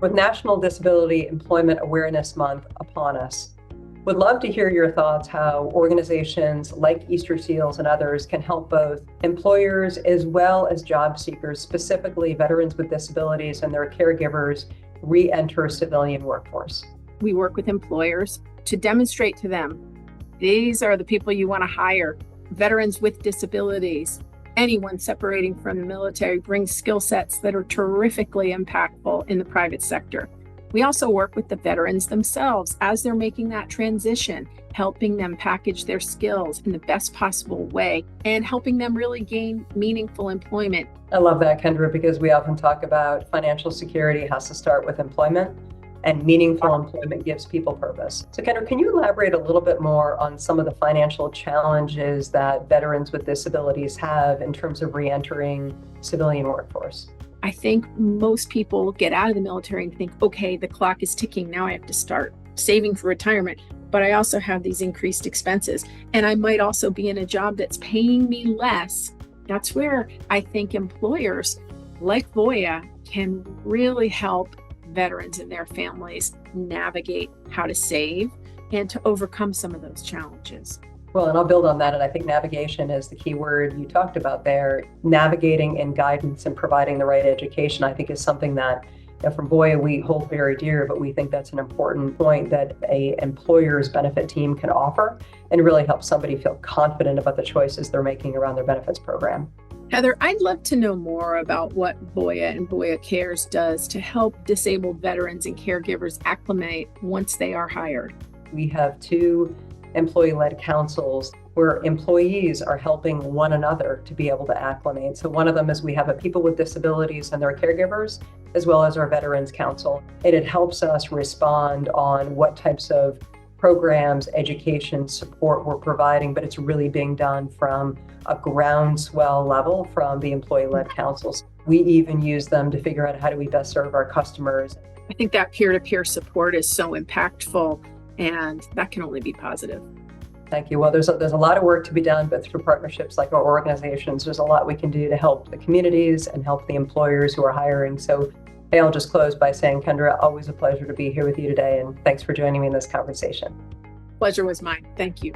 With National Disability Employment Awareness Month upon us, would love to hear your thoughts how organizations like Easter Seals and others can help both employers as well as job seekers, specifically veterans with disabilities and their caregivers, re-enter civilian workforce. We work with employers to demonstrate to them, these are the people you want to hire. Veterans with disabilities, anyone separating from the military brings skill sets that are terrifically impactful in the private sector. We also work with the veterans themselves as they're making that transition, helping them package their skills in the best possible way and helping them really gain meaningful employment. I love that, Kendra, because we often talk about financial security has to start with employment, and meaningful employment gives people purpose. So Kendra, can you elaborate a little bit more on some of the financial challenges that veterans with disabilities have in terms of re-entering civilian workforce? I think most people get out of the military and think, okay, the clock is ticking. Now I have to start saving for retirement. But I also have these increased expenses. And I might also be in a job that's paying me less. That's where I think employers like Voya can really help veterans and their families navigate how to save and to overcome some of those challenges. Well, and I'll build on that. And I think navigation is the key word you talked about there. Navigating and guidance and providing the right education, I think, is something that from Voya we hold very dear, but we think that's an important point that a employer's benefit team can offer and really help somebody feel confident about the choices they're making around their benefits program. Heather, I'd love to know more about what Voya and Voya Cares does to help disabled veterans and caregivers acclimate once they are hired. We have 2 employee-led councils where employees are helping one another to be able to acclimate. So one of them is we have a people with disabilities and their caregivers, as well as our Veterans Council. And it helps us respond on what types of programs, education, support we're providing, but it's really being done from a groundswell level from the employee-led councils. We even use them to figure out how do we best serve our customers. I think that peer-to-peer support is so impactful, and that can only be positive. Thank you. Well, there's a lot of work to be done, but through partnerships like our organizations, there's a lot we can do to help the communities and help the employers who are hiring. So hey, I'll just close by saying, Kendra, always a pleasure to be here with you today, and thanks for joining me in this conversation. Pleasure was mine. Thank you.